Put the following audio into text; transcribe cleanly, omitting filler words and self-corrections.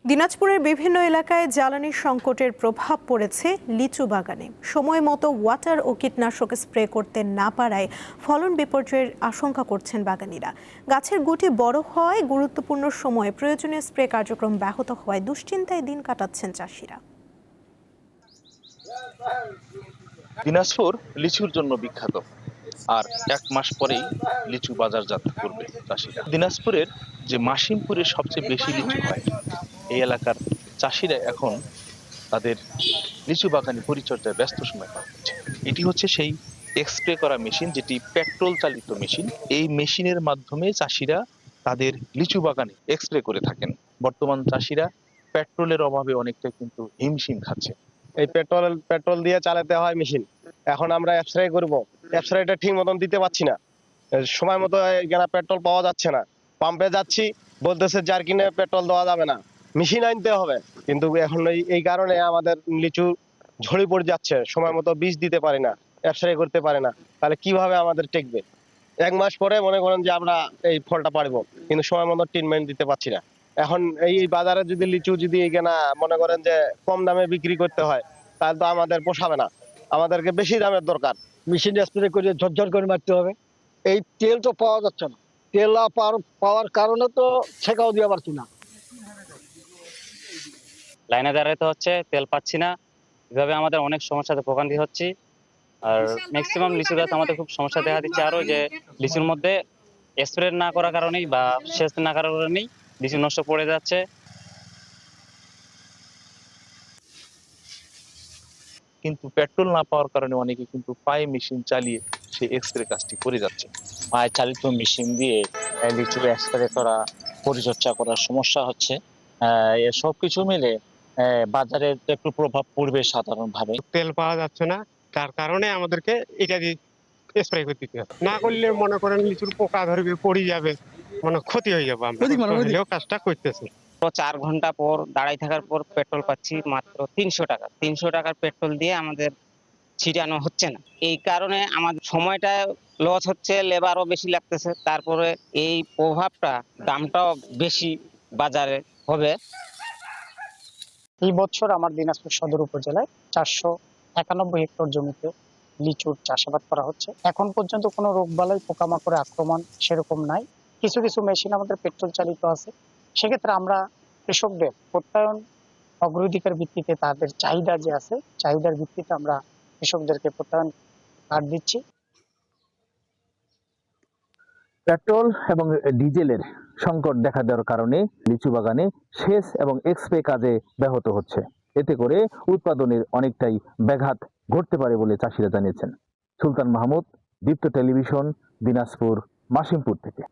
দিনাজপুরের বিভিন্ন এলাকায় জ্বালানি সংকটের প্রভাব পড়েছে লিচু বাগানে। সময় মতো ওয়াটার ও কীটনাশক স্প্রে করতে না পারায় ফলন বিপর্যয়ের আশঙ্কা করছেন বাগানীরা। গাছের গুটি বড় হওয়ায় গুরুত্বপূর্ণ সময়ে প্রয়োজনীয় স্প্রে কার্যক্রম ব্যাহত হওয়ায় দুশ্চিন্তায় দিন কাটাচ্ছেন চাষিরা। দিনাজপুর লিচুর জন্য বিখ্যাত, আর এক মাস পরেই লিচু বাজারজাত করবে চাষিরা। দিনাজপুরের যে মাসিমপুরে সবচেয়ে বেশি লিচু হয়, এই এলাকার চাষিরা এখন তাদের লিচু বাগানে পরিচর্যায় ব্যস্ত সময় পার করছে। এটি হচ্ছে সেই এক্সপ্রে করা মেশিন, যেটি পেট্রোল চালিত মেশিন। এই মেশিনের মাধ্যমে চাষিরা তাদের লিচু বাগানে এক্সপ্রে করে থাকেন। বর্তমান চাষিরা পেট্রোলের অভাবে অনেকটা কিন্তু হিমশিম খাচ্ছে। এই পেট্রোল দিয়ে চালাতে হয় মেশিন। এখন আমরা স্প্রে করব, স্প্রেটা ঠিক মতন দিতে পারছি না, সময় মতো এখানে পেট্রোল পাওয়া যাচ্ছে না। পাম্পে যাচ্ছি, বলতেছে জারকিনে পেট্রোল দেওয়া যাবে না, মেশিন আনতে হবে। কিন্তু এখন এই কারণে আমাদের লিচু ঝরে পড়ে যাচ্ছে, সময় মতো বীজ দিতে পারি না, স্প্রে করতে পারি না। তাহলে কিভাবে আমাদের টেকবে? এক মাস পরে মনে করেন যে আমরা এই ফলটা পারবো, কিন্তু সময় মতো ট্রিটমেন্ট দিতে পারছি না। এখন এই বাজারে যদি লিচু যদি এখানে মনে করেন যে কম দামে বিক্রি করতে হয়, তাহলে তো আমাদের পোষাবে না, আমাদেরকে বেশি দামের দরকার। মেশিন স্প্রে করে ঝরঝর করে মারতে হবে। এই তেল তো পাওয়া যাচ্ছে না, তেল না পাওয়ার কারণে তো ছেঁকাও দিয়ে পারছি না। লাইনে দাঁড়াতে হচ্ছে, তেল পাচ্ছি না। এভাবে আমাদের অনেক সমস্যাতে ভোগান্তি হচ্ছে। আর ম্যাক্সিমাম লিচু গাছ আমাদের খুব সমস্যা দেখা দিচ্ছে। আরো যে লিচুর মধ্যে স্প্রে না করার কারণেই বা সেচ না করার কারণেই লিচু নষ্ট পড়ে যাচ্ছে। কিন্তু পেট্রোল না পাওয়ার কারণে অনেকে কিন্তু পায়ে মেশিন চালিয়ে সেই এক্সপ্রে কাজটি করে যাচ্ছে। পায়ে চালিত মেশিন দিয়ে লিচু স্প্রে করা, পরিচর্যা করার সমস্যা হচ্ছে। সব কিছু মিলে বাজারে একটু প্রভাব পড়বে সাধারণভাবে। তেল পাওয়া যাচ্ছে না, তার কারণে আমাদেরকে এটা দিয়ে স্প্রে করতে হবে। না করলে মনে করেন লিচুর পোকা ধরবে, পড়ে যাবে, মানে ক্ষতি হয়ে যাবে। আমরা কাজটা করতেছি। 4 ঘন্টা পর দাঁড়াই থাকার পর পেট্রোল পাচ্ছি মাত্র 300 টাকা। 300 টাকার পেট্রোল দিয়ে আমাদের ছিটানো হচ্ছে না। এই কারণে আমাদের সময়টা লস হচ্ছে, লেবারও বেশি লাগতেছে। তারপরে এই প্রভাবটা, দামটাও বেশি বাজারে হবে। এই বছর আমার দিনাজপুর সদর উপজেলায় 491 হেক্টর জমিতে লিচুর চাষাবাদ করা হচ্ছে। এখন পর্যন্ত কোনো রোগবালাই, পোকামাকড়ের আক্রমণ সেরকম নাই। কিছু কিছু মেশিন আমাদের পেট্রোল চালিত আছে। সেক্ষেত্রে আমরা কৃষকদের প্রত্যয়ন অগ্রাধিকার ভিত্তিতে, তাদের চাহিদা যে আছে, চাহিদার ভিত্তিতে আমরা কৃষকদেরকে প্রত্যয়ন কার্ড দিচ্ছি। পেট্রোল এবং ডিজেলের সংকট দেখা দেওয়ার কারণে লিচু বাগানে সেচ এবং এক্সপ্রে কাজে ব্যাহত হচ্ছে। এতে করে উৎপাদনের অনেকটাই ব্যাঘাত ঘটতে পারে বলে চাষিরা জানিয়েছেন। সুলতান মাহমুদ, দীপ্ত টেলিভিশন, দিনাজপুর, মাসিমপুর থেকে।